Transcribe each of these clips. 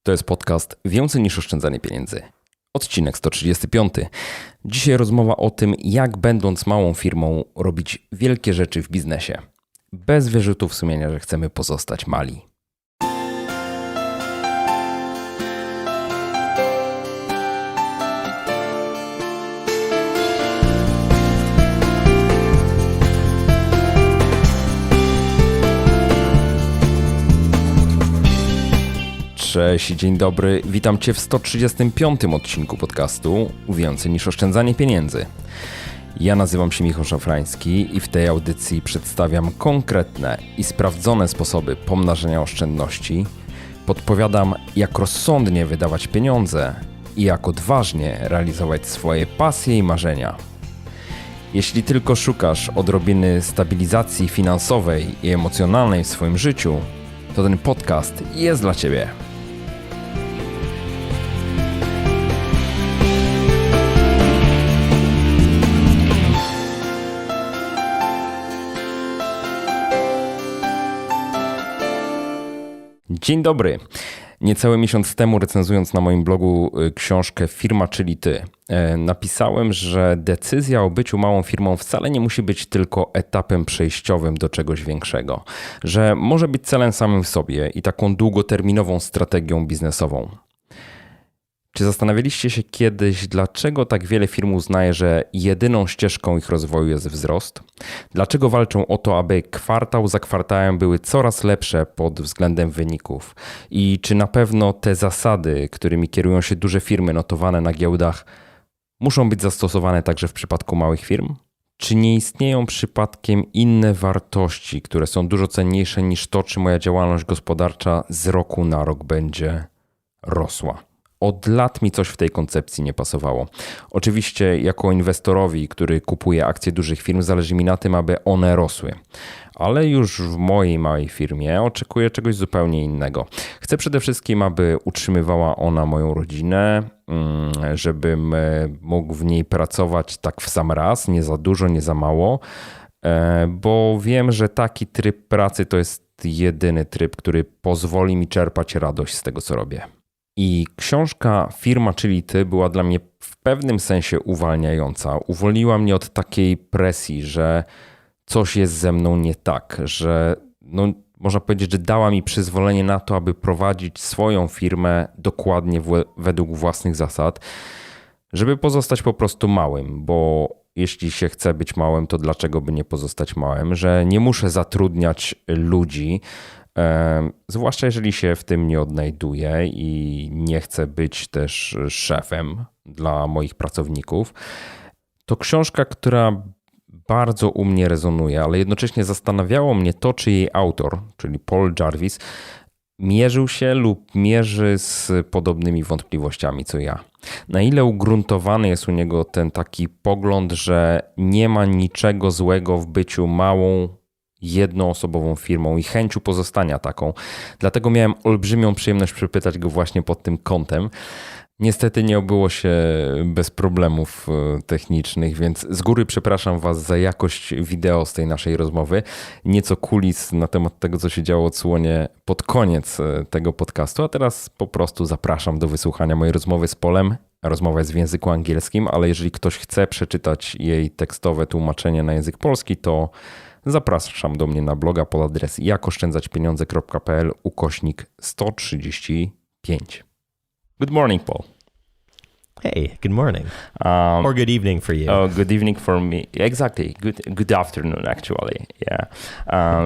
To jest podcast Więcej niż oszczędzanie pieniędzy. Odcinek 135. Dzisiaj rozmowa o tym, jak będąc małą firmą robić wielkie rzeczy w biznesie. Bez wyrzutów sumienia, że chcemy pozostać mali. Cześć, dzień dobry. Witam Cię w 135. odcinku podcastu Więcej niż oszczędzanie pieniędzy. Ja nazywam się Michał Szafrański i w tej audycji przedstawiam konkretne i sprawdzone sposoby pomnażania oszczędności, podpowiadam, jak rozsądnie wydawać pieniądze i jak odważnie realizować swoje pasje i marzenia. Jeśli tylko szukasz odrobiny stabilizacji finansowej i emocjonalnej w swoim życiu, to ten podcast jest dla Ciebie. Dzień dobry. Niecały miesiąc temu, recenzując na moim blogu książkę Firma, czyli ty, napisałem, że decyzja o byciu małą firmą wcale nie musi być tylko etapem przejściowym do czegoś większego, że może być celem samym w sobie i taką długoterminową strategią biznesową. Czy zastanawialiście się kiedyś, dlaczego tak wiele firm uznaje, że jedyną ścieżką ich rozwoju jest wzrost? Dlaczego walczą o to, aby kwartał za kwartałem były coraz lepsze pod względem wyników? I czy na pewno te zasady, którymi kierują się duże firmy notowane na giełdach, muszą być zastosowane także w przypadku małych firm? Czy nie istnieją przypadkiem inne wartości, które są dużo cenniejsze niż to, czy moja działalność gospodarcza z roku na rok będzie rosła? Od lat mi coś w tej koncepcji nie pasowało. Oczywiście jako inwestorowi, który kupuje akcje dużych firm, zależy mi na tym, aby one rosły. Ale już w mojej małej firmie oczekuję czegoś zupełnie innego. Chcę przede wszystkim, aby utrzymywała ona moją rodzinę, żebym mógł w niej pracować tak w sam raz, nie za dużo, nie za mało, bo wiem, że taki tryb pracy to jest jedyny tryb, który pozwoli mi czerpać radość z tego, co robię. I książka Firma, czyli ty była dla mnie w pewnym sensie uwalniająca. Uwolniła mnie od takiej presji, że coś jest ze mną nie tak, że można powiedzieć, że dała mi przyzwolenie na to, aby prowadzić swoją firmę dokładnie według własnych zasad, żeby pozostać po prostu małym, bo jeśli się chce być małym, to dlaczego by nie pozostać małym, że nie muszę zatrudniać ludzi, zwłaszcza jeżeli się w tym nie odnajduję i nie chcę być też szefem dla moich pracowników. To książka, która bardzo u mnie rezonuje, ale jednocześnie zastanawiało mnie to, czy jej autor, czyli Paul Jarvis, mierzył się lub mierzy z podobnymi wątpliwościami co ja. Na ile ugruntowany jest u niego ten taki pogląd, że nie ma niczego złego w byciu małą, jednoosobową firmą i chęcią pozostania taką. Dlatego miałem olbrzymią przyjemność przepytać go właśnie pod tym kątem. Niestety nie obyło się bez problemów technicznych, więc z góry przepraszam Was za jakość wideo z tej naszej rozmowy. Nieco kulis na temat tego, co się działo, odsłonię pod koniec tego podcastu, a teraz po prostu zapraszam do wysłuchania mojej rozmowy z Polem. Rozmowa jest w języku angielskim, ale jeżeli ktoś chce przeczytać jej tekstowe tłumaczenie na język polski, to zapraszam do mnie na bloga pod adres jakoszczędzaćpieniądze.pl/135. Good morning, Paul. Hey, good morning. Or good evening for you. Oh, good evening for me. Exactly. Good afternoon, actually. Yeah.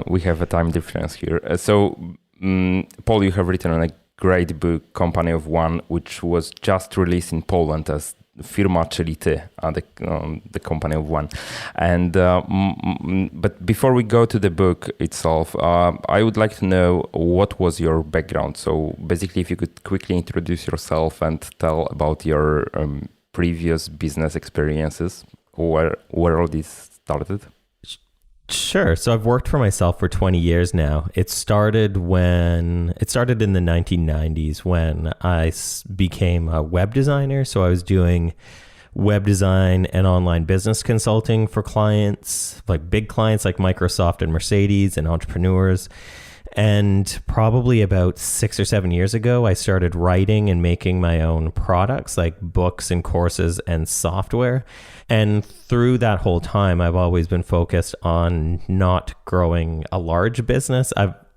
We have a time difference here. Paul, you have written a great book, Company of One, which was just released in Poland as Firma, czyli ty, the Company of One. And but before we go to the book itself, I would like to know what was your background. So basically, if you could quickly introduce yourself and tell about your previous business experiences, where all this started. Sure. So I've worked for myself for 20 years now. It started in the 1990s when I became a web designer. So I was doing web design and online business consulting for clients, like big clients like Microsoft and Mercedes and entrepreneurs. And probably about 6 or 7 years ago, I started writing and making my own products like books and courses and software. And through that whole time, I've always been focused on not growing a large business.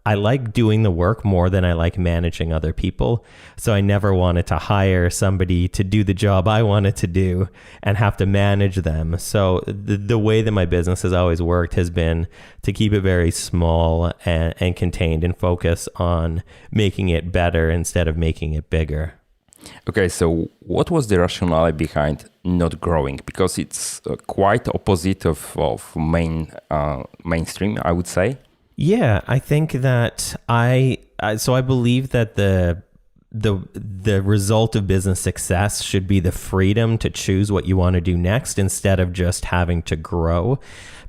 I like doing the work more than I like managing other people. So I never wanted to hire somebody to do the job I wanted to do and have to manage them. So the way that my business has always worked has been to keep it very small and contained and focus on making it better instead of making it bigger. Okay, so what was the rationale behind not growing? Because it's quite opposite of mainstream, I would say. Yeah, I think that I believe that the result of business success should be the freedom to choose what you want to do next instead of just having to grow.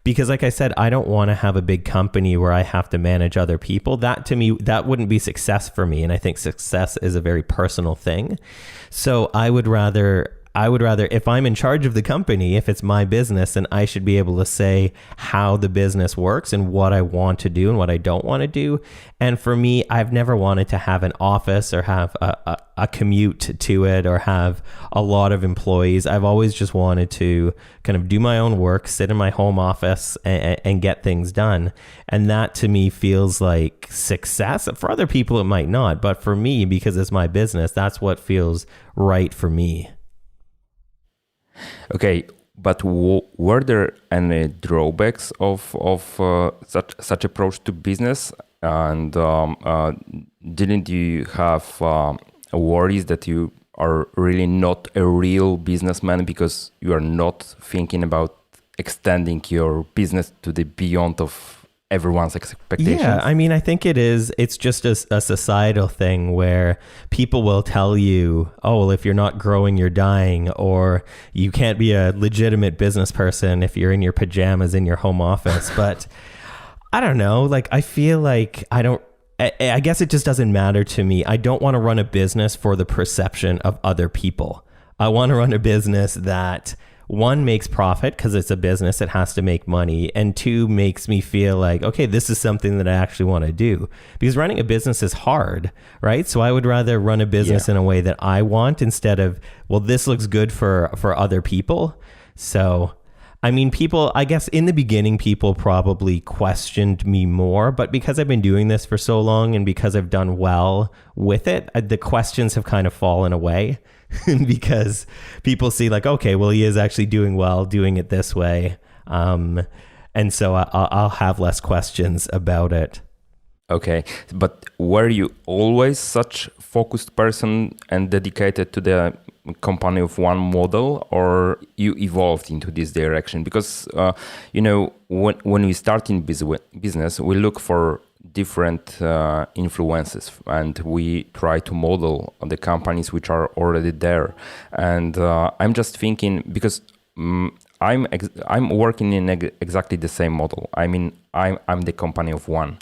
Because like I said, I don't want to have a big company where I have to manage other people. That to me, that wouldn't be success for me. And I think success is a very personal thing. So I would rather, if I'm in charge of the company, if it's my business, then I should be able to say how the business works and what I want to do and what I don't want to do. And for me, I've never wanted to have an office or have a commute to it or have a lot of employees. I've always just wanted to kind of do my own work, sit in my home office and get things done. And that to me feels like success. For other people, it might not. But for me, because it's my business, that's what feels right for me. Okay, but were there any drawbacks of such approach to business? And didn't you have worries that you are really not a real businessman because you are not thinking about extending your business to the beyond of everyone's expectations? Yeah, I mean, I think it's just a societal thing where people will tell you, oh, well, if you're not growing, you're dying, or you can't be a legitimate business person if you're in your pajamas in your home office. But I don't know, like, I feel like I guess it just doesn't matter to me. I don't want to run a business for the perception of other people. I want to run a business that, one, makes profit because it's a business, it has to make money, and two, makes me feel like, okay, this is something that I actually want to do. Because running a business is hard, right? So I would rather run a business in a way that I want instead of, well, this looks good for other people. So, I mean, people, I guess in the beginning, people probably questioned me more, but because I've been doing this for so long and because I've done well with it, the questions have kind of fallen away. Because people see like, okay, well, he is actually doing well doing it this way. And so I'll have less questions about it. Okay, but were you always such focused person and dedicated to the company of one model, or you evolved into this direction? Because, when we start in business, we look for different influences and we try to model the companies which are already there. And I'm just thinking, because I'm working in exactly the same model. I mean, I'm the company of one.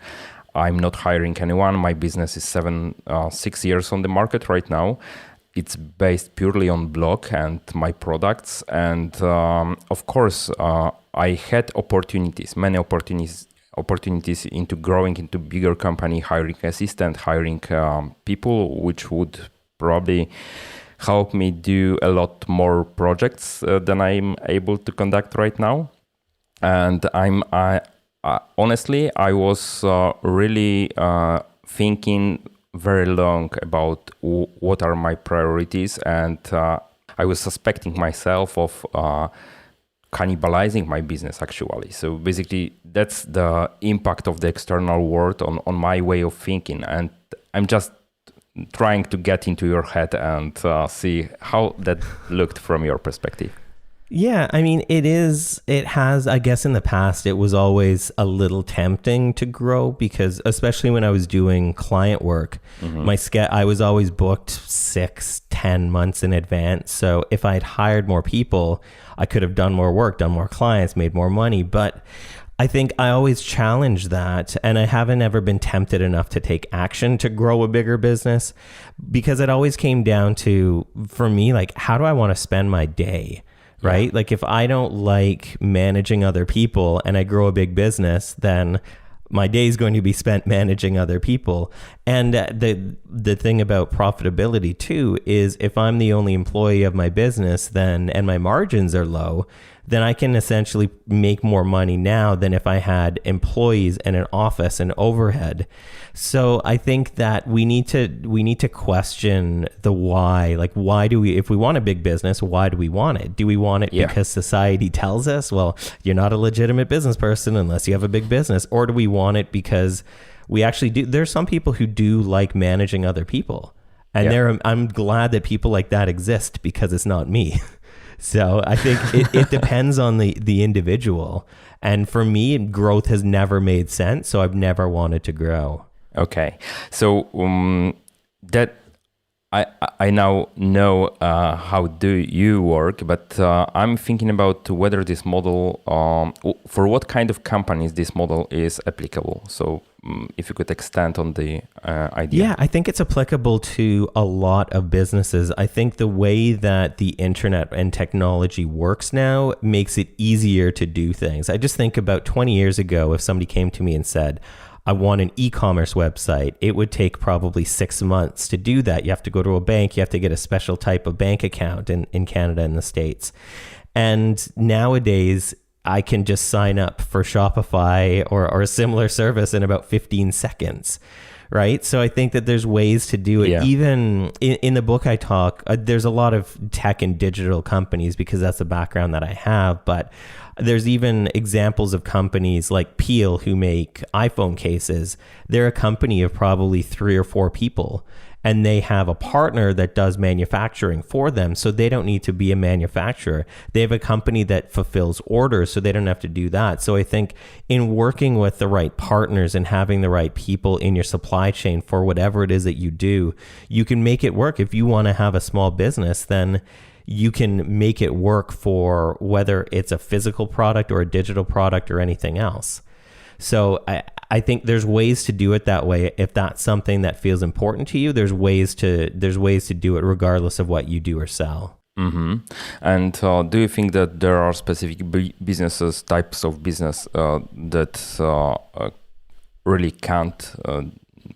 I'm not hiring anyone. My business is 6 years on the market right now. It's based purely on blog and my products. And of course, I had many opportunities into growing into bigger company, hiring assistant, hiring people, which would probably help me do a lot more projects than I'm able to conduct right now. And honestly, I was really thinking very long about what are my priorities, and I was suspecting myself of cannibalizing my business actually. So basically that's the impact of the external world on my way of thinking, and I'm just trying to get into your head and see how that looked from your perspective. Yeah, I mean, it has, I guess in the past, it was always a little tempting to grow because especially when I was doing client work, I was always booked 6-10 months in advance. So if I had hired more people, I could have done more work, done more clients, made more money. But I think I always challenged that, and I haven't ever been tempted enough to take action to grow a bigger business because it always came down to, for me, like, how do I want to spend my day? Right? Yeah. Like if I don't like managing other people and I grow a big business, then my day is going to be spent managing other people. And the thing about profitability too is if I'm the only employee of my business then and my margins are low, then I can essentially make more money now than if I had employees and an office and overhead. So I think that we need to question the why. Like, why do we, if we want a big business, why do we want it? Do we want it because society tells us, well, you're not a legitimate business person unless you have a big business? Or do we want it because we actually do? There's some people who do like managing other people. And I'm glad that people like that exist because it's not me. So I think it depends on the individual. And for me, growth has never made sense. So I've never wanted to grow. Okay. So that I now know how do you work, but I'm thinking about whether this model, for what kind of companies this model is applicable. So if you could extend on the idea. Yeah, I think it's applicable to a lot of businesses. I think the way that the internet and technology works now makes it easier to do things. I just think about 20 years ago, if somebody came to me and said, I want an e-commerce website, it would take probably 6 months to do that. You have to go to a bank, you have to get a special type of bank account in Canada and the States. And nowadays, I can just sign up for Shopify or a similar service in about 15 seconds, right? So I think that there's ways to do it. Yeah. Even in the book I talk, there's a lot of tech and digital companies because that's the background that I have, but there's even examples of companies like Peel who make iPhone cases. They're a company of probably 3 or 4 people, and they have a partner that does manufacturing for them. So they don't need to be a manufacturer. They have a company that fulfills orders, so they don't have to do that. So I think in working with the right partners and having the right people in your supply chain for whatever it is that you do, you can make it work. If you want to have a small business, then you can make it work for whether it's a physical product or a digital product or anything else. So I think there's ways to do it that way. If that's something that feels important to you, there's ways to do it regardless of what you do or sell. Mm-hmm. And do you think that there are specific businesses, types of business that really can't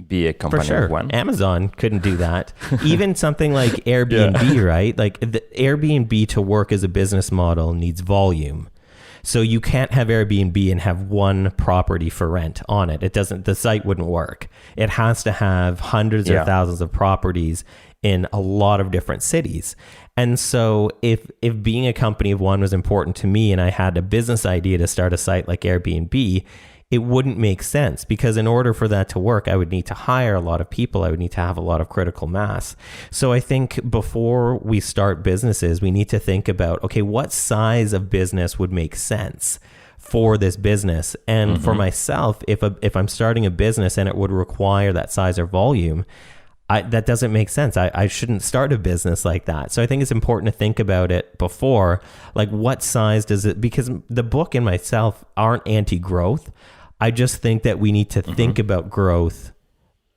be a company? For sure. Of one? Amazon couldn't do that. Even something like Airbnb, right? Like the Airbnb to work as a business model needs volume. So you can't have Airbnb and have one property for rent on it. The site wouldn't work. It has to have hundreds of thousands of properties in a lot of different cities. And so if being a company of one was important to me and I had a business idea to start a site like Airbnb, it wouldn't make sense because in order for that to work, I would need to hire a lot of people. I would need to have a lot of critical mass. So I think before we start businesses, we need to think about, okay, what size of business would make sense for this business? And for myself, if I'm starting a business and it would require that size or volume, that doesn't make sense. I shouldn't start a business like that. So I think it's important to think about it before, like what size does it, because the book and myself aren't anti-growth. I just think that we need to think about growth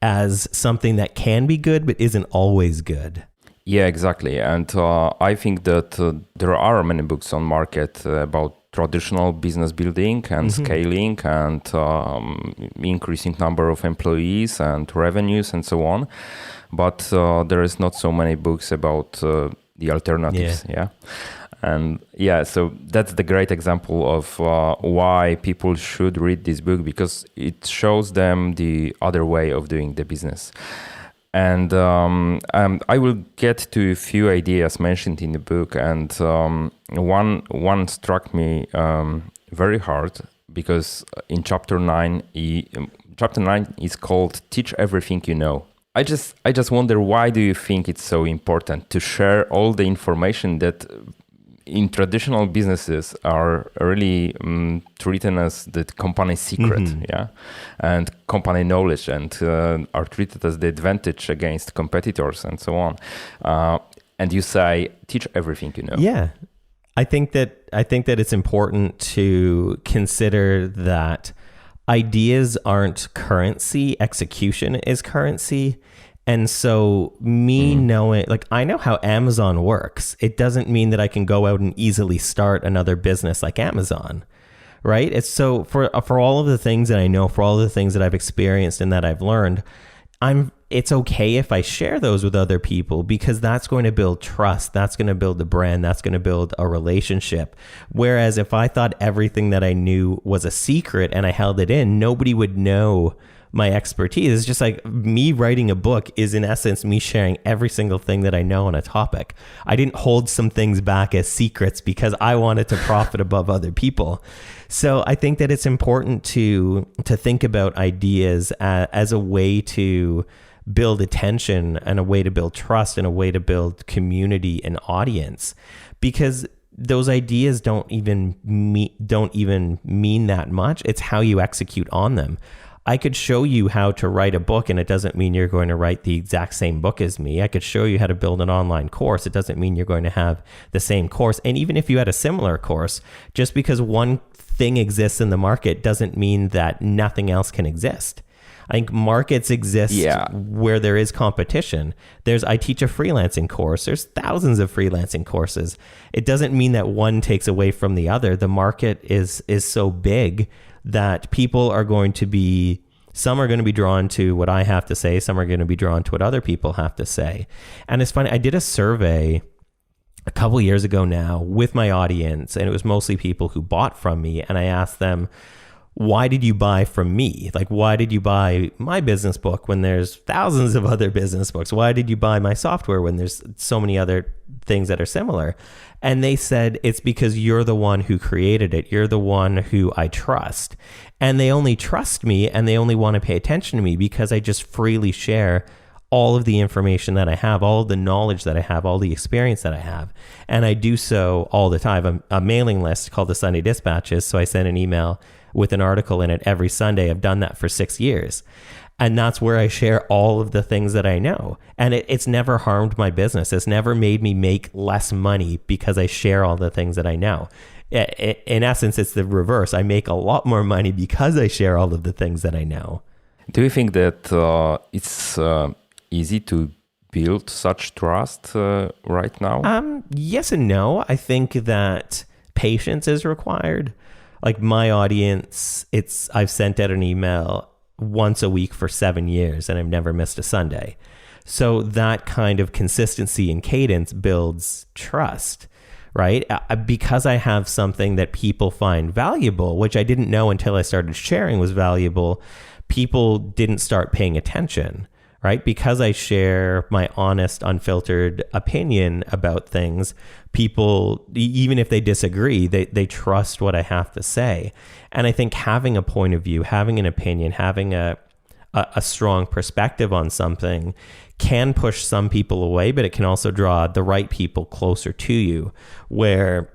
as something that can be good, but isn't always good. Yeah, exactly. And I think that there are many books on market about traditional business building and scaling and increasing number of employees and revenues and so on. But there is not so many books about the alternatives. Yeah. And so that's the great example of why people should read this book, because it shows them the other way of doing the business. And I will get to a few ideas mentioned in the book, and one struck me very hard because in chapter 9 is called "Teach Everything You Know." I just wonder, why do you think it's so important to share all the information that in traditional businesses are really treated as the company secret, and company knowledge, and are treated as the advantage against competitors and so on. And you say, teach everything you know. Yeah, I think that it's important to consider that ideas aren't currency, execution is currency. And so me knowing, like, I know how Amazon works. It doesn't mean that I can go out and easily start another business like Amazon, right? It's so for all of the things that I know, for all of the things that I've experienced and that I've learned, it's okay if I share those with other people, because that's going to build trust. That's going to build the brand. That's going to build a relationship. Whereas if I thought everything that I knew was a secret and I held it in, nobody would know my expertise. It's just like me writing a book is in essence me sharing every single thing that I know on a topic. I didn't hold some things back as secrets because I wanted to profit above other people. So I think that it's important to think about ideas as a way to build attention and a way to build trust and a way to build community and audience, because those ideas don't even mean that much. It's how you execute on them. I could show you how to write a book, and it doesn't mean you're going to write the exact same book as me. I could show you how to build an online course. It doesn't mean you're going to have the same course. And even if you had a similar course, just because one thing exists in the market doesn't mean that nothing else can exist. I think markets exist where there is competition. I teach a freelancing course. There's thousands of freelancing courses. It doesn't mean that one takes away from the other. The market is so big that people are going to be, some are going to be drawn to what I have to say. Some are going to be drawn to what other people have to say. And it's funny, I did a survey a couple years ago now with my audience, and it was mostly people who bought from me. And I asked them, why did you buy from me? Like, why did you buy my business book when there's thousands of other business books? Why did you buy my software when there's so many other things that are similar? And they said, it's because you're the one who created it. You're the one who I trust. And they only trust me and they only want to pay attention to me because I just freely share all of the information that I have, all of the knowledge that I have, all the experience that I have. And I do so all the time. I'm a mailing list called the Sunday Dispatches. So I send an email with an article in it every Sunday. I've done that for 6 years. And that's where I share all of the things that I know. And it's never harmed my business. It's never made me make less money because I share all the things that I know. In essence, it's the reverse. I make a lot more money because I share all of the things that I know. Do you think that it's easy to build such trust right now? Yes and no. I think that patience is required. Like my audience, I've sent out an email once a week for 7 years and I've never missed a Sunday. So that kind of consistency and cadence builds trust, right? Because I have something that people find valuable, which I didn't know until I started sharing was valuable, people didn't start paying attention, right? Because I share my honest, unfiltered opinion about things, people, even if they disagree, they trust what I have to say. And I think having a point of view, having an opinion, having a strong perspective on something can push some people away, but it can also draw the right people closer to you, where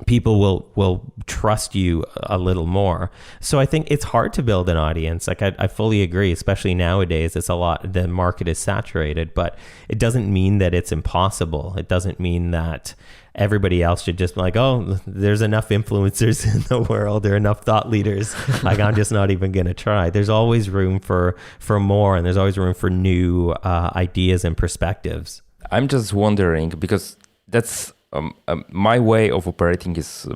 people will trust you a little more. So I think it's hard to build an audience. Like I fully agree, especially nowadays, the market is saturated, but it doesn't mean that it's impossible. It doesn't mean that everybody else should just be like, oh, there's enough influencers in the world, there are enough thought leaders. Like I'm just not even going to try. There's always room for more, and there's always room for new ideas and perspectives. I'm just wondering, because that's my way of operating is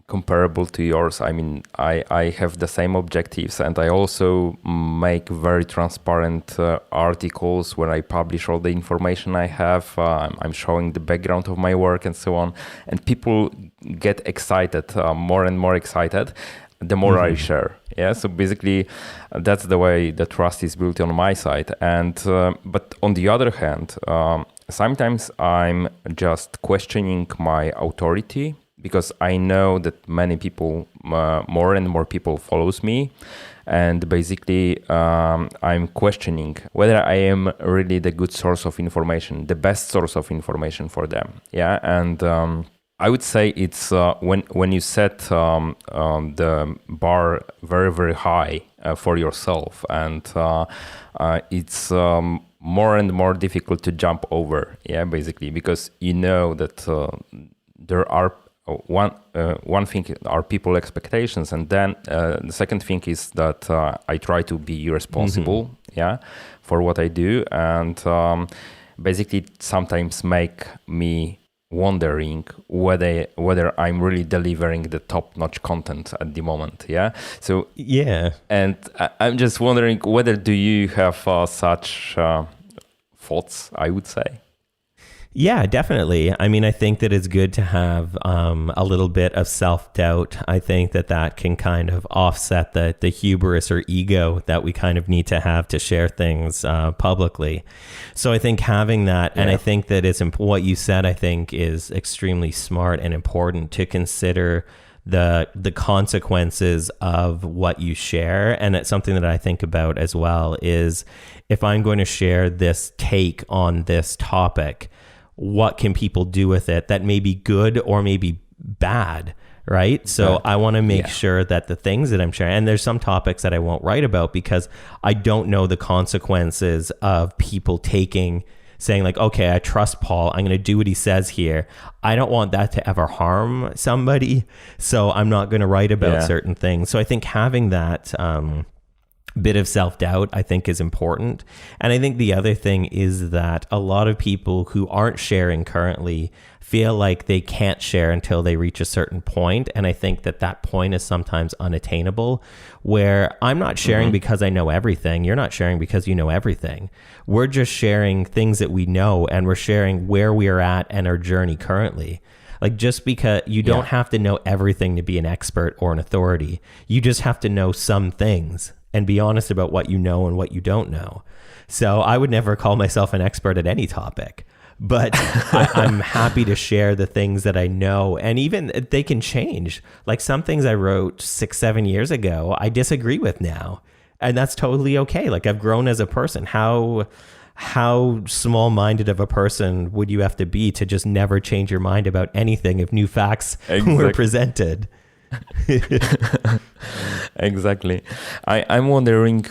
comparable to yours. I mean, I have the same objectives, and I also make very transparent articles where I publish all the information I have. I'm showing the background of my work and so on. And people get excited, more and more excited, the more I share. Yeah. So basically, that's the way the trust is built on my side. And but on the other hand, sometimes I'm just questioning my authority, because I know that many people, more and more people follows me. And basically, I'm questioning whether I am really the good source of information, the best source of information for them. Yeah. And I would say it's when you set the bar very, very high for yourself, and it's more and more difficult to jump over. Yeah, basically, because you know that there are one thing are people expectations, and then the second thing is that I try to be responsible, for what I do, and basically sometimes make me wondering whether I'm really delivering the top-notch content at the moment. Yeah. So yeah, and I'm just wondering whether do you have such thoughts? I would say. Yeah, definitely. I mean, I think that it's good to have a little bit of self-doubt. I think that can kind of offset the hubris or ego that we kind of need to have to share things publicly. So I think having that, and I think that it's what you said, I think is extremely smart and important to consider the consequences of what you share. And it's something that I think about as well is if I'm going to share this take on this topic, what can people do with it that may be good or maybe bad, right? So I want to make sure that the things that I'm sharing, and there's some topics that I won't write about because I don't know the consequences of people saying like, okay, I trust Paul, I'm going to do what he says here. I don't want that to ever harm somebody, so I'm not going to write about certain things. So I think having that bit of self-doubt I think is important. And I think the other thing is that a lot of people who aren't sharing currently feel like they can't share until they reach a certain point. And I think that point is sometimes unattainable, where I'm not sharing because I know everything. You're not sharing because you know everything. We're just sharing things that we know, and we're sharing where we are at and our journey currently. Like, just because you don't have to know everything to be an expert or an authority. You just have to know some things and be honest about what you know and what you don't know. So I would never call myself an expert at any topic, but I'm happy to share the things that I know. And even they can change. Like some things I wrote 6-7 years ago, I disagree with now. And that's totally okay. Like I've grown as a person. How small-minded of a person would you have to be to just never change your mind about anything if new facts were presented? Exactly. I'm wondering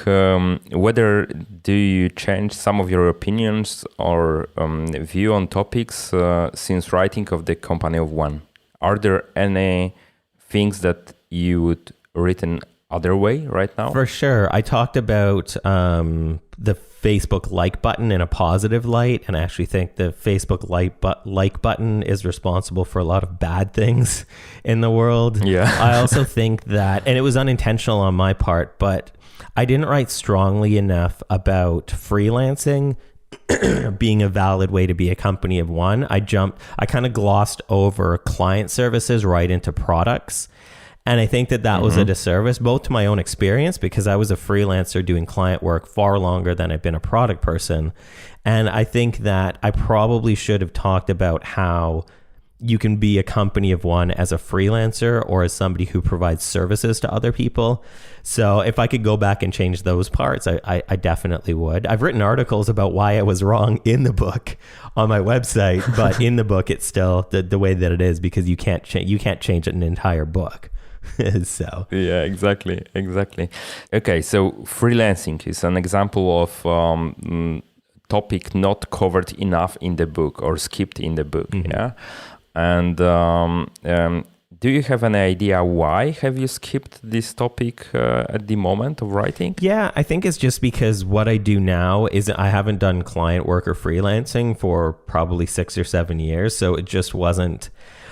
whether do you change some of your opinions or view on topics since writing of the Company of One? Are there any things that you would written other way right now? For sure. I talked about the Facebook like button in a positive light, and I actually think the Facebook like button is responsible for a lot of bad things in the world. Yeah. I also think that, and it was unintentional on my part, but I didn't write strongly enough about freelancing being a valid way to be a company of one. I kind of glossed over client services right into products. And I think that was a disservice, both to my own experience, because I was a freelancer doing client work far longer than I've been a product person. And I think that I probably should have talked about how you can be a company of one as a freelancer or as somebody who provides services to other people. So if I could go back and change those parts, I definitely would. I've written articles about why I was wrong in the book on my website, but in the book, it's still the way that it is, because you can't change an entire book. So yeah, exactly. Okay, so freelancing is an example of topic not covered enough in the book or skipped in the book. Yeah, and do you have an idea why have you skipped this topic at the moment of writing? Yeah, I think it's just because what I do now is I haven't done client work or freelancing for probably 6 or 7 years, so it just wasn't.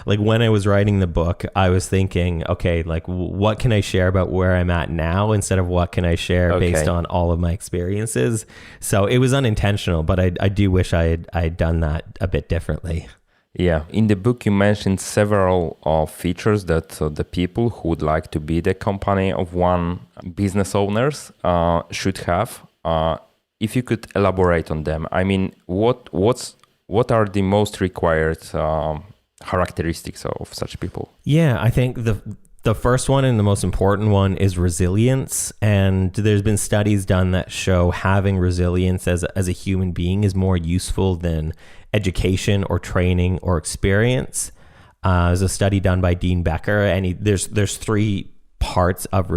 Like when I was writing the book, I was thinking, okay, like what can I share about where I'm at now instead of what can I share based on all of my experiences? So it was unintentional, but I do wish I had done that a bit differently. Yeah. In the book, you mentioned several features that the people who would like to be the company of one business owners should have. If you could elaborate on them, I mean, what are the most required characteristics of such people? Yeah, I think the first one and the most important one is resilience. And there's been studies done that show having resilience as a human being is more useful than education or training or experience. There's a study done by Dean Becker, and there's 3 parts of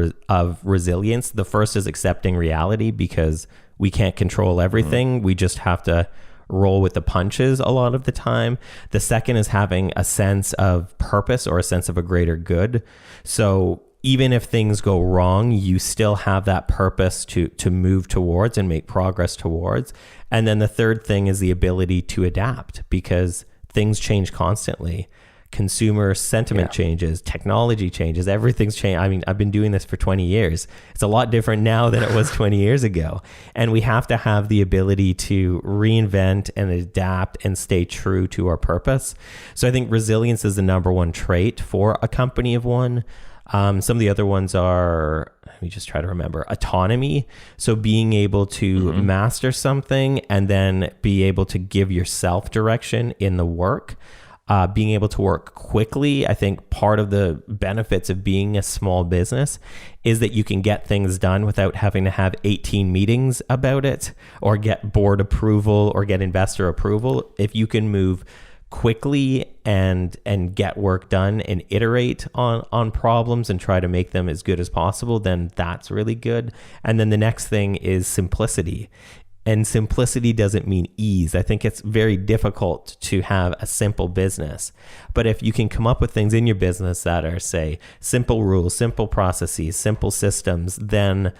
resilience. The first is accepting reality, because we can't control everything. We just have to roll with the punches a lot of the time. The second is having a sense of purpose or a sense of a greater good. So even if things go wrong, you still have that purpose to move towards and make progress towards. And then the third thing is the ability to adapt, because things change constantly. Consumer sentiment changes, technology changes, everything's changed. I mean, I've been doing this for 20 years. It's a lot different now than it was 20 years ago. And we have to have the ability to reinvent and adapt and stay true to our purpose. So I think resilience is the number one trait for a company of one. Some of the other ones are, let me just try to remember, autonomy. So being able to master something and then be able to give yourself direction in the work. Being able to work quickly. I think part of the benefits of being a small business is that you can get things done without having to have 18 meetings about it or get board approval or get investor approval. If you can move quickly and get work done and iterate on problems and try to make them as good as possible, then that's really good. And then the next thing is simplicity. And simplicity doesn't mean ease. I think it's very difficult to have a simple business. But if you can come up with things in your business that are, say, simple rules, simple processes, simple systems, then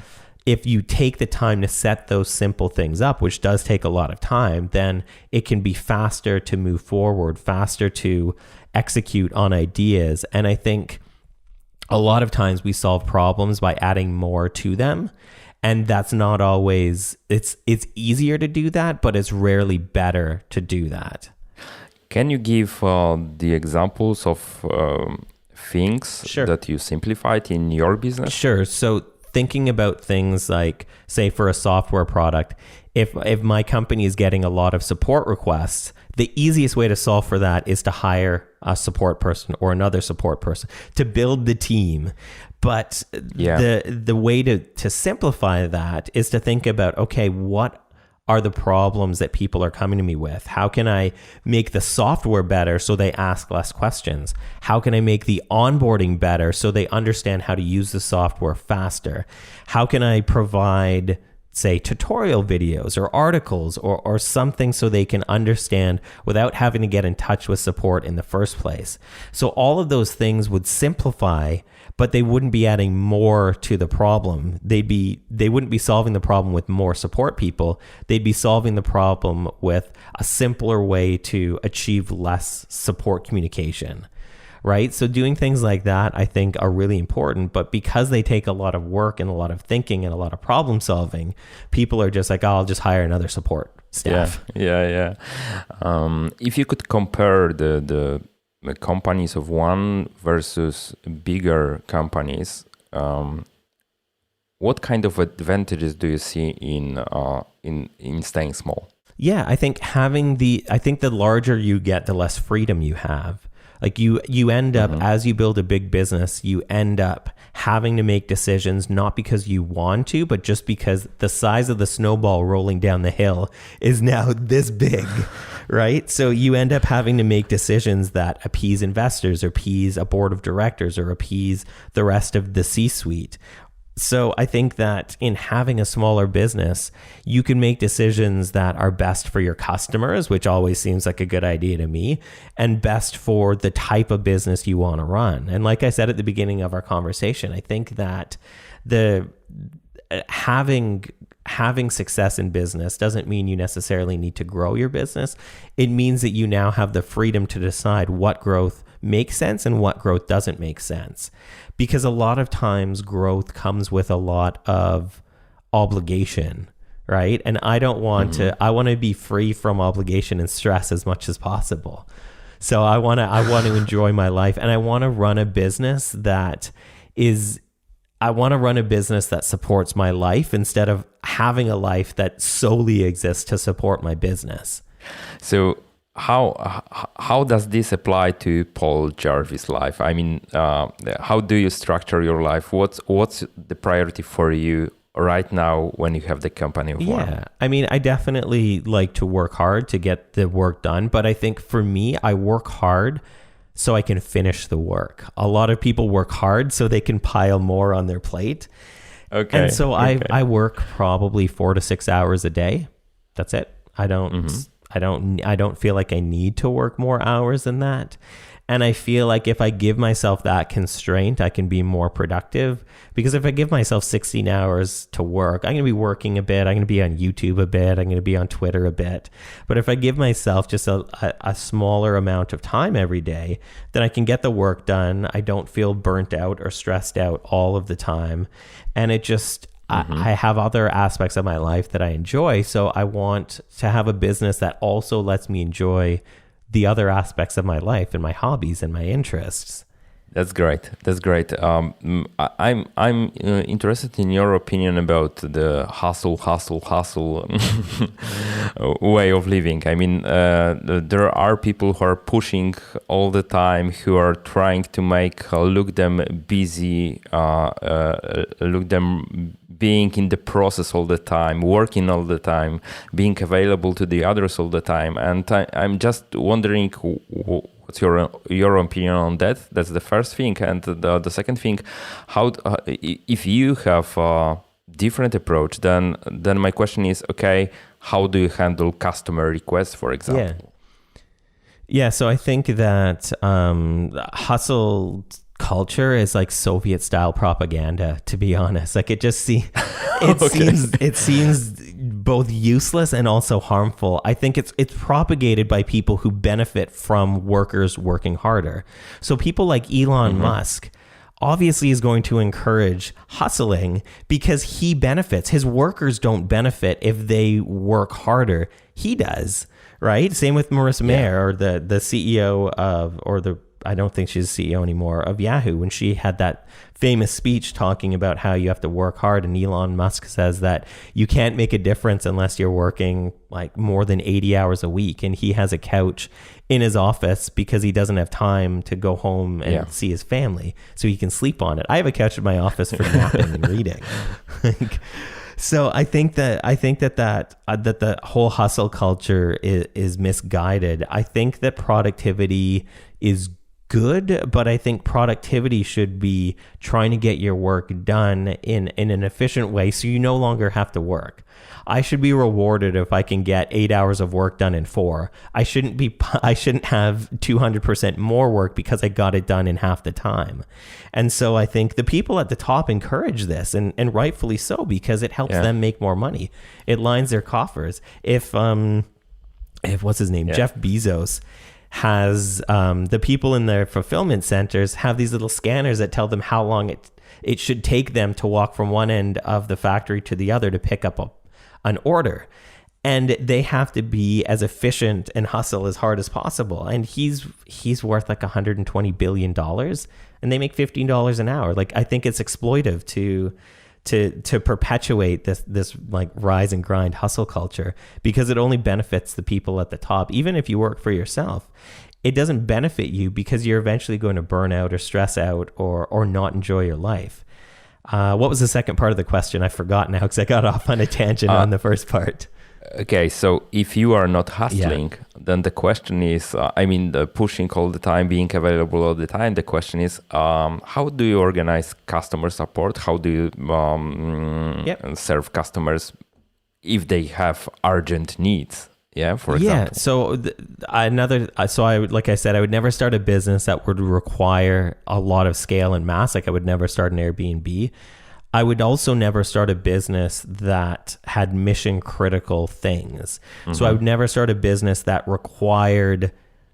if you take the time to set those simple things up, which does take a lot of time, then it can be faster to move forward, faster to execute on ideas. And I think a lot of times we solve problems by adding more to them. And that's not always, it's easier to do that, but it's rarely better to do that. Can you give the examples of things that you simplified in your business? Sure. So thinking about things like, say, for a software product, if my company is getting a lot of support requests, the easiest way to solve for that is to hire a support person or another support person to build the team. But the way to simplify that is to think about, okay, what are the problems that people are coming to me with? How can I make the software better so they ask less questions? How can I make the onboarding better so they understand how to use the software faster? How can I provide, say, tutorial videos or articles or something so they can understand without having to get in touch with support in the first place? So all of those things would simplify, but they wouldn't be adding more to the problem. They wouldn't be solving the problem with more support people. They'd be solving the problem with a simpler way to achieve less support communication, right? So doing things like that, I think, are really important. But because they take a lot of work and a lot of thinking and a lot of problem solving, people are just like, oh, I'll just hire another support staff. Yeah. If you could compare the companies of one versus bigger companies, what kind of advantages do you see in staying small? Yeah, I think the larger you get, the less freedom you have. Like you end up, as you build a big business, you end up having to make decisions, not because you want to, but just because the size of the snowball rolling down the hill is now this big, right? So you end up having to make decisions that appease investors or appease a board of directors or appease the rest of the C-suite. So I think that in having a smaller business, you can make decisions that are best for your customers, which always seems like a good idea to me, and best for the type of business you want to run. And like I said at the beginning of our conversation, I think that having success in business doesn't mean you necessarily need to grow your business. It means that you now have the freedom to decide what growth makes sense and what growth doesn't make sense. Because a lot of times growth comes with a lot of obligation, right? And I don't want I want to be free from obligation and stress as much as possible. So I want to enjoy my life, and I want to run a business that supports my life instead of having a life that solely exists to support my business. So how does this apply to Paul Jarvis' life? I mean, how do you structure your life? What's the priority for you right now when you have the company of one? Yeah, I mean, I definitely like to work hard to get the work done, but I think for me, I work hard so I can finish the work. A lot of people work hard so they can pile more on their plate. Okay. And so I work probably 4 to 6 hours a day. That's it. I don't I don't feel like I need to work more hours than that. And I feel like if I give myself that constraint, I can be more productive. Because if I give myself 16 hours to work, I'm going to be working a bit. I'm going to be on YouTube a bit. I'm going to be on Twitter a bit. But if I give myself just a smaller amount of time every day, then I can get the work done. I don't feel burnt out or stressed out all of the time. And it just, I have other aspects of my life that I enjoy. So I want to have a business that also lets me enjoy the other aspects of my life and my hobbies and my interests. That's great. That's great. I'm interested in your opinion about the hustle way of living. I mean, there are people who are pushing all the time, who are trying to make look them busy, look them being in the process all the time, working all the time, being available to the others all the time. And I'm just wondering what's your opinion on that? That's the first thing. And the second thing, how if you have a different approach, then my question is, okay, how do you handle customer requests, for example? Yeah. So I think that hustle culture is like Soviet style propaganda, to be honest. Like it seems both useless and also harmful. I think it's propagated by people who benefit from workers working harder. So people like Elon Musk obviously is going to encourage hustling because he benefits. His workers don't benefit if they work harder. He does, right? Same with Marissa Mayer, or the CEO of, or the, I don't think she's CEO anymore, of Yahoo, when she had that famous speech talking about how you have to work hard. And Elon Musk says that you can't make a difference unless you're working like more than 80 hours a week. And he has a couch in his office because he doesn't have time to go home and see his family, so he can sleep on it. I have a couch in my office for napping and reading. So I think that the whole hustle culture is misguided. I think that productivity is good, but I think productivity should be trying to get your work done in an efficient way so you no longer have to work. I should be rewarded if I can get 8 hours of work done in 4. I shouldn't have 200% more work because I got it done in half the time. And so I think the people at the top encourage this, and rightfully so, because it helps them make more money. It lines their coffers. If what's his name? Jeff Bezos has the people in their fulfillment centers have these little scanners that tell them how long it should take them to walk from one end of the factory to the other to pick up an order. And they have to be as efficient and hustle as hard as possible. And he's worth like $120 billion, and they make $15 an hour. Like, I think it's exploitive to perpetuate this like rise and grind hustle culture, because it only benefits the people at the top. Even if you work for yourself, it doesn't benefit you because you're eventually going to burn out or stress out or not enjoy your life. What was the second part of the question? I forgot now because I got off on a tangent on the first part. Okay, so if you are not hustling, then the question is, the pushing all the time, being available all the time, the question is, how do you organize customer support? How do you serve customers if they have urgent needs? Yeah, for example. So I would, like I said, I would never start a business that would require a lot of scale and mass. Like I would never start an Airbnb. I would also never start a business that had mission critical things. So I would never start a business that required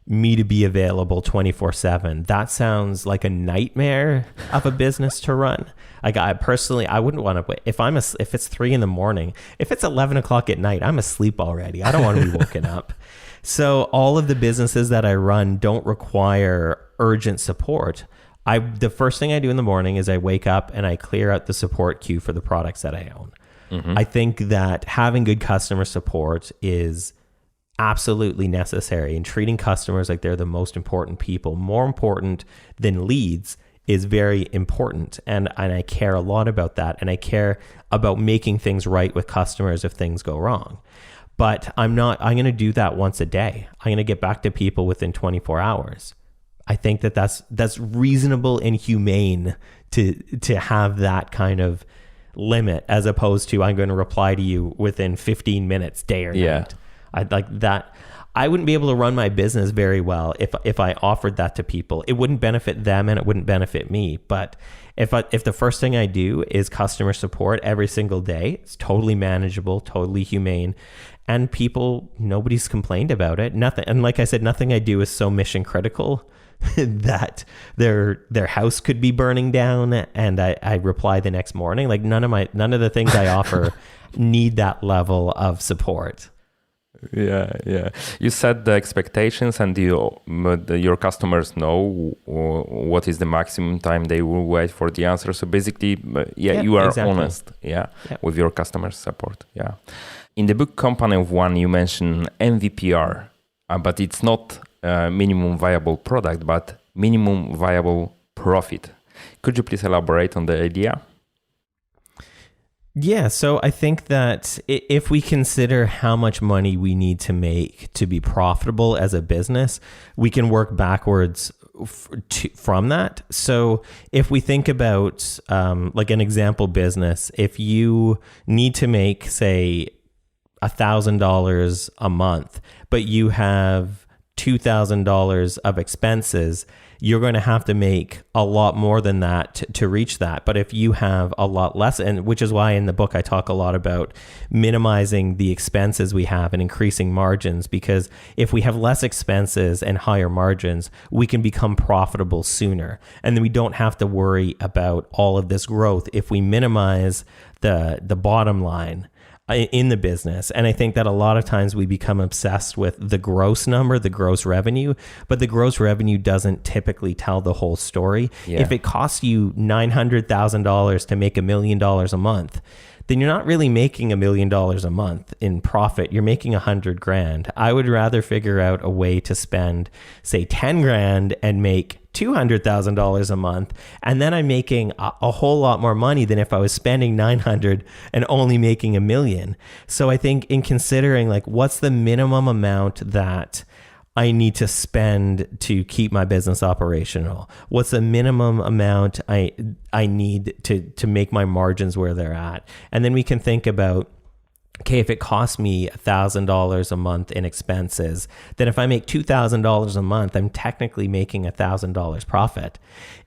me to be available 24/7. That sounds like a nightmare of a business to run. Like I wouldn't want to wait. If it's 3 a.m, if it's 11 o'clock at night, I'm asleep already. I don't want to be woken up. So all of the businesses that I run don't require urgent support. The first thing I do in the morning is I wake up and I clear out the support queue for the products that I own. I think that having good customer support is absolutely necessary, and treating customers like they're the most important people, more important than leads, is very important. And I care a lot about that. And I care about making things right with customers if things go wrong. But I'm going to do that once a day. I'm going to get back to people within 24 hours. I think that's reasonable and humane to have that kind of limit, as opposed to I'm going to reply to you within 15 minutes, day or night. I'd like that. I wouldn't be able to run my business very well if I offered that to people. It wouldn't benefit them and it wouldn't benefit me. But if the first thing I do is customer support every single day, it's totally manageable, totally humane, and nobody's complained about it. Nothing, and like I said, nothing I do is so mission critical that their house could be burning down and I reply the next morning. Like none of the things I offer need that level of support. Yeah. You set the expectations, and your customers know what is the maximum time they will wait for the answer. So basically, you are exactly. honest, with your customer support. Yeah. In the book Company of One, you mention MVPR, but it's not minimum viable product, but minimum viable profit. Could you please elaborate on the idea? Yeah, so I think that if we consider how much money we need to make to be profitable as a business, we can work backwards from that. So if we think about like an example business, if you need to make, say, $1,000 a month, but you have $2,000 of expenses, you're going to have to make a lot more than that to reach that. But if you have a lot less, and which is why in the book I talk a lot about minimizing the expenses we have and increasing margins, because if we have less expenses and higher margins, we can become profitable sooner. And then we don't have to worry about all of this growth if we minimize the bottom line in the business. And I think that a lot of times we become obsessed with the gross number, the gross revenue, but the gross revenue doesn't typically tell the whole story. Yeah. If it costs you $900,000 to make $1 million a month, then you're not really making $1 million a month in profit. You're making $100,000. I would rather figure out a way to spend, say, $10,000 and make $200,000 a month, and then I'm making a whole lot more money than if I was spending $900 and only making $1 million. So I think in considering like what's the minimum amount that I need to spend to keep my business operational, what's the minimum amount I need to make my margins where they're at, and then we can think about, okay, if it costs me $1,000 a month in expenses, then if I make $2,000 a month, I'm technically making $1,000 profit.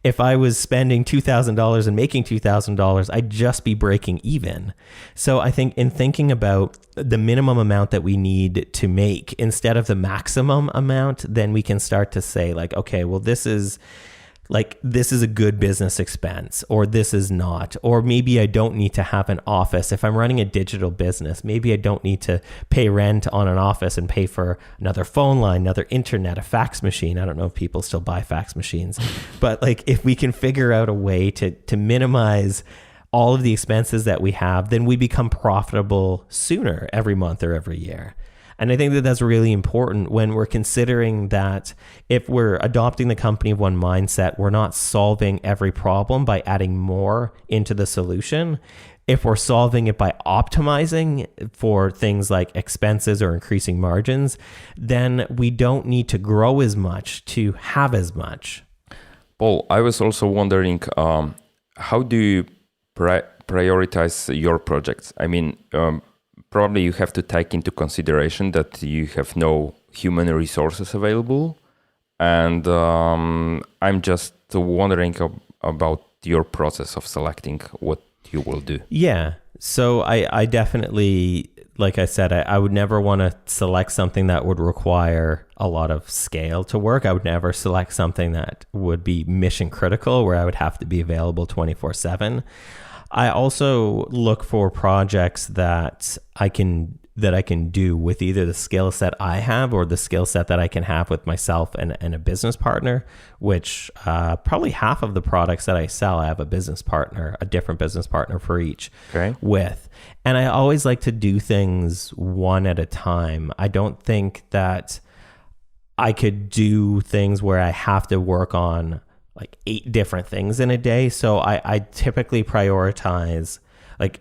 If I was spending $2,000 and making $2,000, I'd just be breaking even. So I think in thinking about the minimum amount that we need to make instead of the maximum amount, then we can start to say like, okay, well, this is a good business expense, or this is not, or maybe I don't need to have an office. If I'm running a digital business, maybe I don't need to pay rent on an office and pay for another phone line, another internet, a fax machine. I don't know if people still buy fax machines, but like if we can figure out a way to minimize all of the expenses that we have, then we become profitable sooner every month or every year. And I think that that's really important when we're considering that if we're adopting the company of one mindset, we're not solving every problem by adding more into the solution. If we're solving it by optimizing for things like expenses or increasing margins, then we don't need to grow as much to have as much. Paul, I was also wondering, how do you prioritize your projects? I mean, probably you have to take into consideration that you have no human resources available. And I'm just wondering about your process of selecting what you will do. Yeah. So I definitely, like I said, I would never want to select something that would require a lot of scale to work. I would never select something that would be mission critical where I would have to be available 24/7. I also look for projects that I can do with either the skill set I have or the skill set that I can have with myself and a business partner, which probably half of the products that I sell, I have a different business partner for each with. And I always like to do things one at a time. I don't think that I could do things where I have to work on like 8 different things in a day. So I typically prioritize like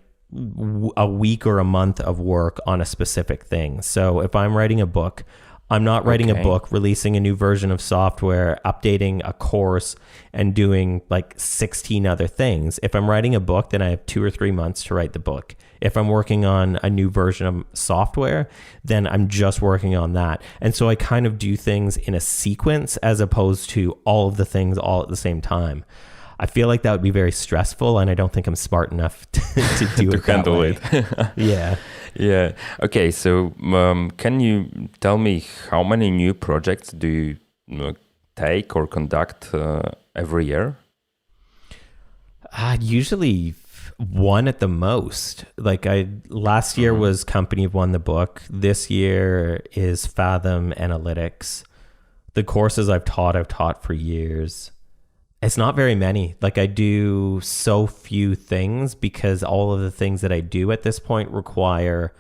a week or a month of work on a specific thing. So if I'm writing a book, I'm not writing a book, releasing a new version of software, updating a course, and doing like 16 other things. If I'm writing a book, then I have 2 or 3 months to write the book. If I'm working on a new version of software, then I'm just working on that. And so I kind of do things in a sequence as opposed to all of the things all at the same time. I feel like that would be very stressful, and I don't think I'm smart enough to do to it that handle way. it. Yeah. Yeah. Okay. So can you tell me how many new projects do you take or conduct every year? Usually one at the most. Like last year was Company of One, the book. This year is Fathom Analytics. The courses I've taught for years. It's not very many. Like I do so few things because all of the things that I do at this point require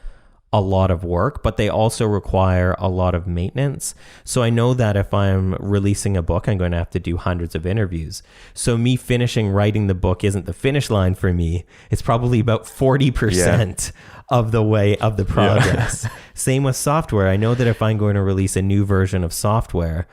a lot of work, but they also require a lot of maintenance. So I know that if I'm releasing a book, I'm going to have to do hundreds of interviews. So me finishing writing the book isn't the finish line for me. It's probably about 40% of the way of the progress. Yeah. Same with software. I know that if I'm going to release a new version of software,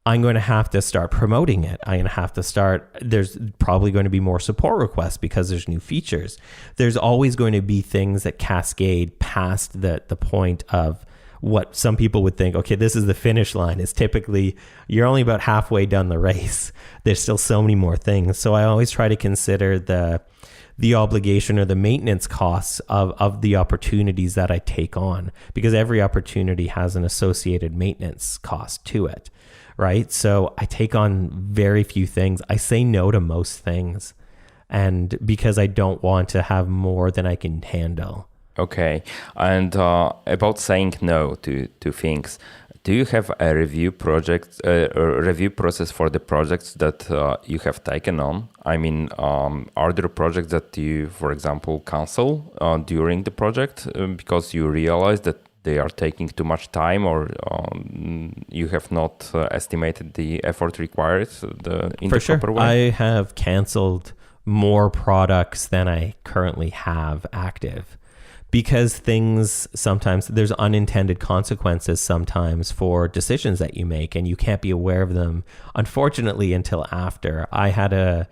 I'm going to have to start promoting it. I'm going to have to start, there's probably going to be more support requests because there's new features. There's always going to be things that cascade past the point of what some people would think, okay, this is the finish line. It's typically, you're only about halfway done the race. There's still so many more things. So I always try to consider the obligation or the maintenance costs of the opportunities that I take on, because every opportunity has an associated maintenance cost to it. Right. So I take on very few things. I say no to most things. And because I don't want to have more than I can handle. Okay. And about saying no to things, do you have a review process for the projects that you have taken on? I mean, are there projects that you, for example, cancel during the project because you realize that they are taking too much time, or you have not estimated the effort required in the proper way? I have canceled more products than I currently have active, because things sometimes, there's unintended consequences sometimes for decisions that you make, and you can't be aware of them, unfortunately, until after. I had a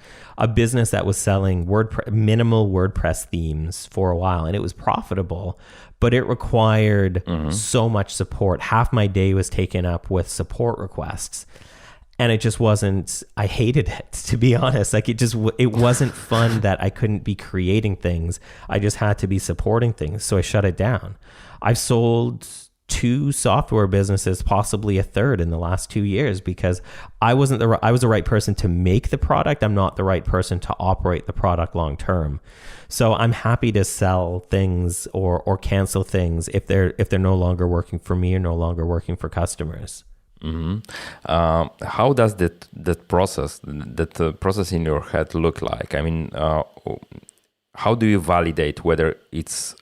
business that was selling minimal WordPress themes for a while, and it was profitable, but it required so much support. Half my day was taken up with support requests. And it just wasn't, I hated it, to be honest. Like it wasn't fun that I couldn't be creating things. I just had to be supporting things. So I shut it down. I've sold 2 software businesses, possibly a third in the last 2 years, because I was the right person to make the product. I'm not the right person to operate the product long term. So I'm happy to sell things or cancel things if they're no longer working for me or no longer working for customers. Mm-hmm. How does that process in your head look like? I mean, how do you validate whether it's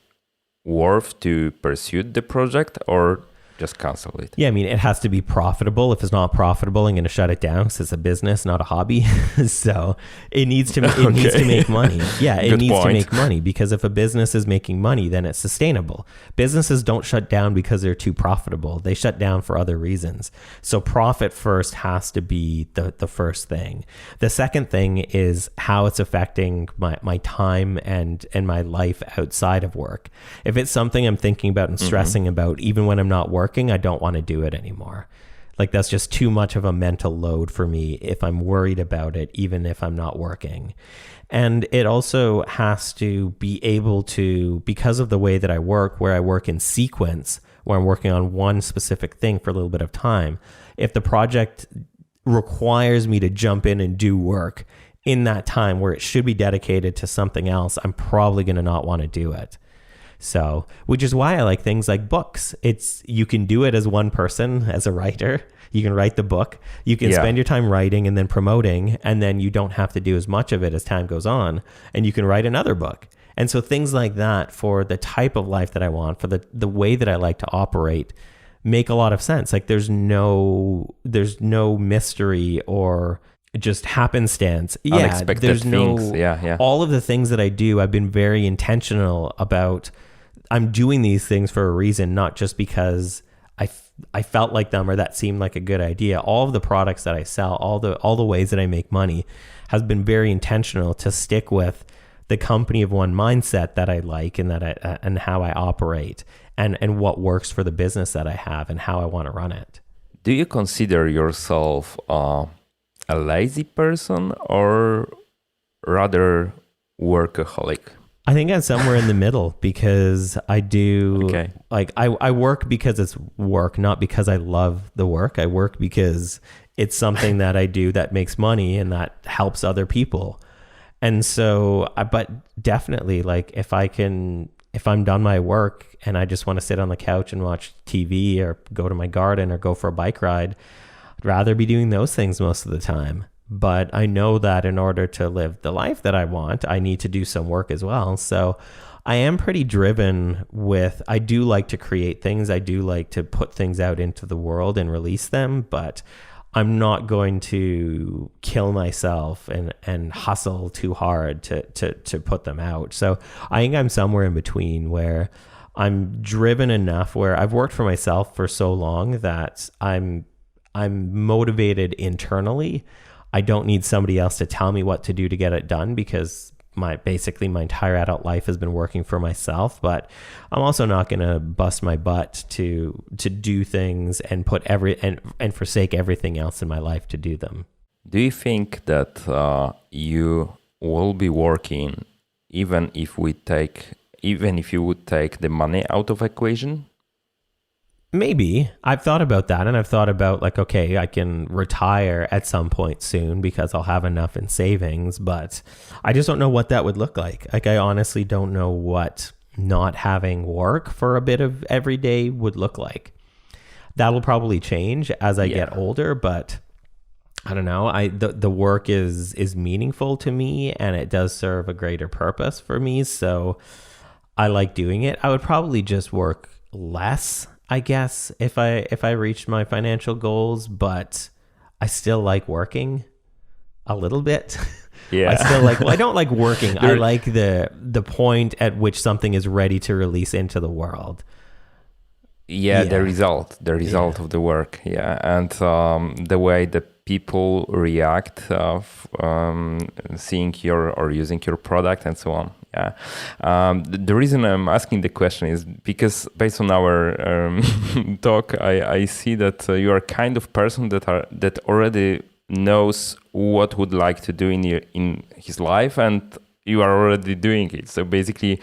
worth to pursue the project or just cancel it? Yeah, I mean, it has to be profitable. If it's not profitable, I'm going to shut it down because it's a business, not a hobby. So it needs to make money. Yeah, it needs to make money, because if a business is making money, then it's sustainable. Businesses don't shut down because they're too profitable. They shut down for other reasons. So profit first has to be the first thing. The second thing is how it's affecting my time and my life outside of work. If it's something I'm thinking about and stressing about, even when I'm not working, I don't want to do it anymore. Like that's just too much of a mental load for me if I'm worried about it, even if I'm not working. And it also has to be able to, because of the way that I work, where I work in sequence, where I'm working on one specific thing for a little bit of time, if the project requires me to jump in and do work in that time where it should be dedicated to something else, I'm probably going to not want to do it. So, which is why I like things like books. You can do it as one person, as a writer. You can write the book. You can spend your time writing and then promoting, and then you don't have to do as much of it as time goes on, and you can write another book. And so things like that, for the type of life that I want, for the way that I like to operate, make a lot of sense. Like there's no mystery or just happenstance. Unexpected there's things. All of the things that I do, I've been very intentional about. I'm doing these things for a reason, not just because I felt like them or that seemed like a good idea. All of the products that I sell, all the ways that I make money, has been very intentional to stick with the company of one mindset that I like and and how I operate and what works for the business that I have and how I want to run it. Do you consider yourself a lazy person or rather workaholic? I think I'm somewhere in the middle because I do Okay. like I work because it's work, not because I love the work. I work because it's something that I do that makes money and that helps other people. And so, but definitely like if I'm done my work and I just want to sit on the couch and watch TV or go to my garden or go for a bike ride, I'd rather be doing those things most of the time. But I know that in order to live the life that I want, I need to do some work as well. So I am pretty driven with, I do like to create things. I do like to put things out into the world and release them, but I'm not going to kill myself and hustle too hard to put them out. So I think I'm somewhere in between where I'm driven enough where I've worked for myself for so long that I'm motivated internally. I don't need somebody else to tell me what to do to get it done because basically my entire adult life has been working for myself. But I'm also not going to bust my butt to do things and put and forsake everything else in my life to do them. Do you think that you will be working even if you would take the money out of equation? Maybe. I've thought about that, and I've thought about like, okay, I can retire at some point soon because I'll have enough in savings, but I just don't know what that would look like. Like, I honestly don't know what not having work for a bit of every day would look like. That'll probably change as I get older, but I don't know. The work is meaningful to me, and it does serve a greater purpose for me, so I like doing it. I would probably just work less, I guess, if I reached my financial goals, but I still like working a little bit. Yeah. I still I don't like working. I like the point at which something is ready to release into the world. Yeah, the result of the work. Yeah. And the way that people react seeing or using your product and so on. Yeah. The reason I'm asking the question is because based on our talk, I see that you are kind of person that already knows what would like to do in his life, and you are already doing it. So basically,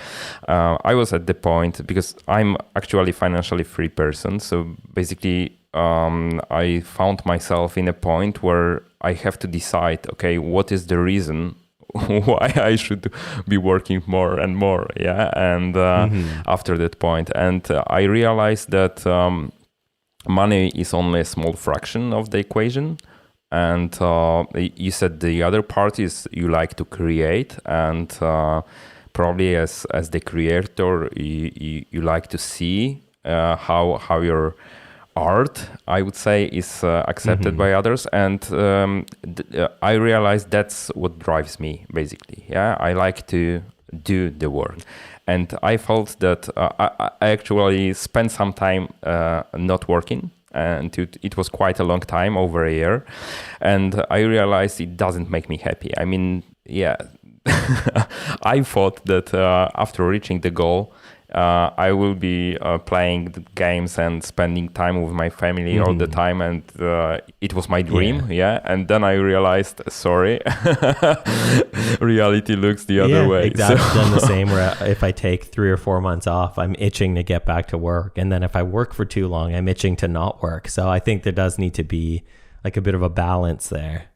I was at the point because I'm actually financially free person. So basically, I found myself in a point where I have to decide, okay, what is the reason why I should be working more and more, and after that point, and I realized that money is only a small fraction of the equation, and you said the other part is you like to create, and probably as the creator, you like to see how your art, I would say, is accepted by others, and I realized that's what drives me basically. I like to do the work, and I felt that I actually spent some time not working, and it was quite a long time, over a year, and I realized it doesn't make me happy. I mean, I thought that after reaching the goal, I will be playing the games and spending time with my family all the time, and it was my dream. And then I realized, sorry, reality looks the other way. Exactly. So done the same. Where if I take 3 or 4 months off, I'm itching to get back to work, and then if I work for too long, I'm itching to not work. So I think there does need to be like a bit of a balance there.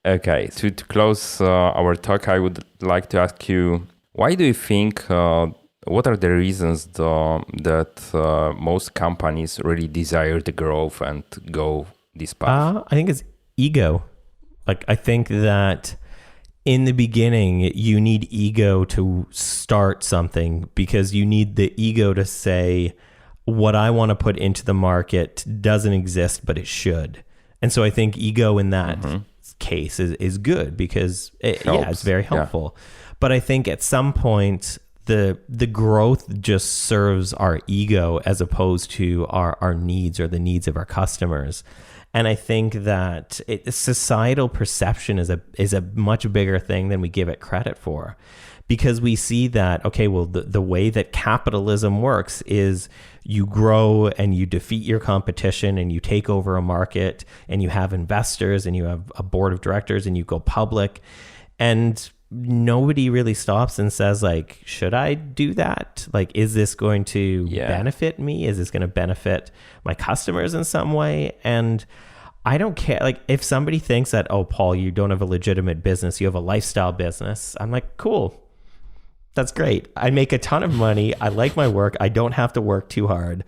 Okay, so to close our talk, I would like to ask you, why do you think? What are the reasons that most companies really desire the growth and go this path? I think it's ego. Like, I think that in the beginning, you need ego to start something, because you need the ego to say, what I want to put into the market doesn't exist, but it should. And so I think ego in that case is good, because it's very helpful. But I think at some point, the growth just serves our ego as opposed to our needs or the needs of our customers. And I think that societal perception is a much bigger thing than we give it credit for. Because we see that, okay, well, the way that capitalism works is you grow and you defeat your competition and you take over a market and you have investors and you have a board of directors and you go public. And nobody really stops and says, like, should I do that? Like, is this going to benefit me? Is this going to benefit my customers in some way? And I don't care. Like, if somebody thinks that, oh, Paul, you don't have a legitimate business, you have a lifestyle business, I'm like, cool. That's great. I make a ton of money. I like my work. I don't have to work too hard.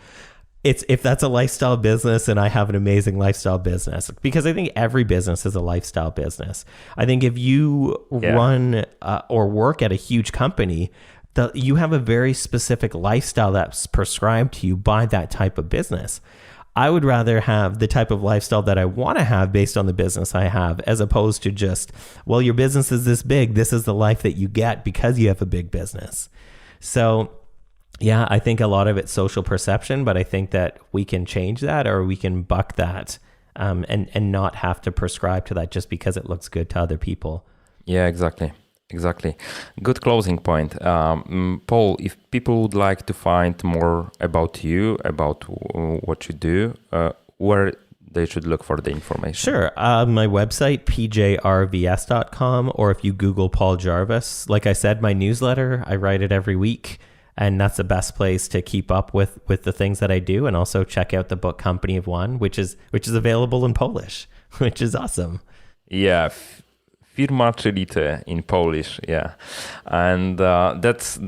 If that's a lifestyle business, and I have an amazing lifestyle business, because I think every business is a lifestyle business. I think if you run or work at a huge company, you have a very specific lifestyle that's prescribed to you by that type of business. I would rather have the type of lifestyle that I want to have based on the business I have, as opposed to just, well, your business is this big. This is the life that you get because you have a big business. So yeah, I think a lot of it's social perception, but I think that we can change that, or we can buck that and not have to prescribe to that just because it looks good to other people. Yeah, exactly. Good closing point. Paul, if people would like to find more about you, about what you do, where they should look for the information? Sure. My website, pjrvs.com, or if you Google Paul Jarvis, like I said, my newsletter, I write it every week. And that's the best place to keep up with the things that I do. And also check out the book Company of One, which is available in Polish, which is awesome. Yeah. Firma, czyli ty in Polish, yeah. And that's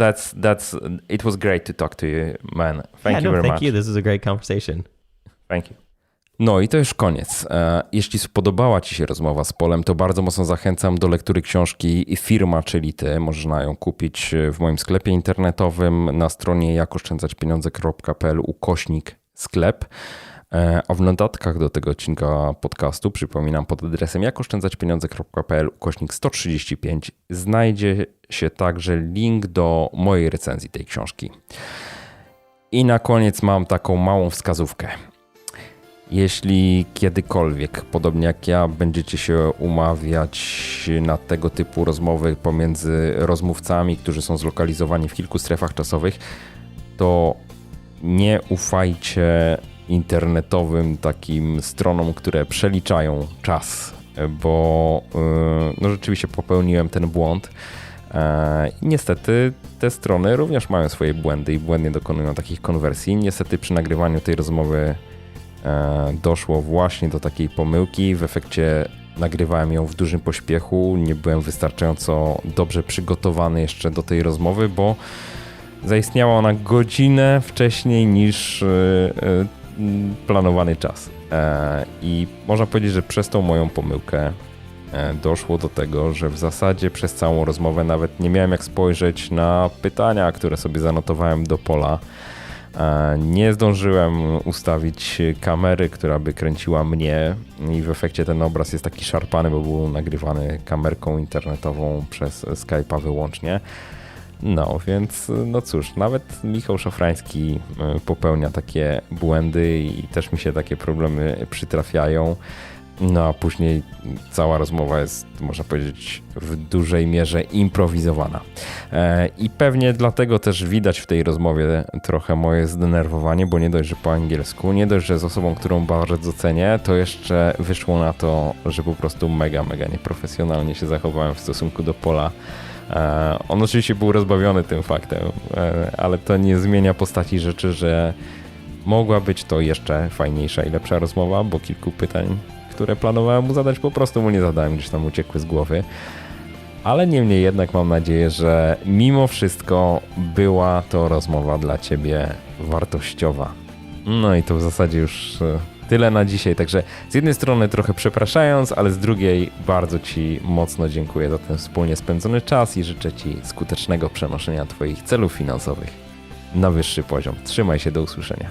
it was great to talk to you, man. Thank you very much. Thank you. This is a great conversation. Thank you. No i to już koniec. Jeśli spodobała Ci się rozmowa z Polem, to bardzo mocno zachęcam do lektury książki Firma, czyli ty. Można ją kupić w moim sklepie internetowym na stronie jakoszczędzaćpieniądze.pl/sklep. A w notatkach do tego odcinka podcastu, przypominam, pod adresem jakoszczędzaćpieniądze.pl/135 znajdzie się także link do mojej recenzji tej książki. I na koniec mam taką małą wskazówkę. Jeśli kiedykolwiek, podobnie jak ja, będziecie się umawiać na tego typu rozmowy pomiędzy rozmówcami, którzy są zlokalizowani w kilku strefach czasowych, to nie ufajcie internetowym takim stronom, które przeliczają czas, bo rzeczywiście popełniłem ten błąd. I niestety te strony również mają swoje błędy i błędnie dokonują takich konwersji. Niestety przy nagrywaniu tej rozmowy doszło właśnie do takiej pomyłki. W efekcie nagrywałem ją w dużym pośpiechu. Nie byłem wystarczająco dobrze przygotowany jeszcze do tej rozmowy, bo zaistniała ona godzinę wcześniej niż planowany czas. I można powiedzieć, że przez tą moją pomyłkę doszło do tego, że w zasadzie przez całą rozmowę nawet nie miałem jak spojrzeć na pytania, które sobie zanotowałem do Pola. Nie zdążyłem ustawić kamery, która by kręciła mnie, i w efekcie ten obraz jest taki szarpany, bo był nagrywany kamerką internetową przez Skype'a wyłącznie. No więc no cóż, nawet Michał Szafrański popełnia takie błędy i też mi się takie problemy przytrafiają. No a później cała rozmowa jest, można powiedzieć, w dużej mierze improwizowana. I pewnie dlatego też widać w tej rozmowie trochę moje zdenerwowanie, bo nie dość, że po angielsku, nie dość, że z osobą, którą bardzo cenię, to jeszcze wyszło na to, że po prostu mega nieprofesjonalnie się zachowałem w stosunku do Pola. On oczywiście był rozbawiony tym faktem, ale to nie zmienia postaci rzeczy, że mogła być to jeszcze fajniejsza i lepsza rozmowa, bo kilku pytań, które planowałem mu zadać, po prostu mu nie zadałem, gdzieś tam uciekły z głowy. Ale niemniej jednak mam nadzieję, że mimo wszystko była to rozmowa dla Ciebie wartościowa. No i to w zasadzie już tyle na dzisiaj, także z jednej strony trochę przepraszając, ale z drugiej bardzo Ci mocno dziękuję za ten wspólnie spędzony czas i życzę Ci skutecznego przenoszenia Twoich celów finansowych na wyższy poziom. Trzymaj się, do usłyszenia.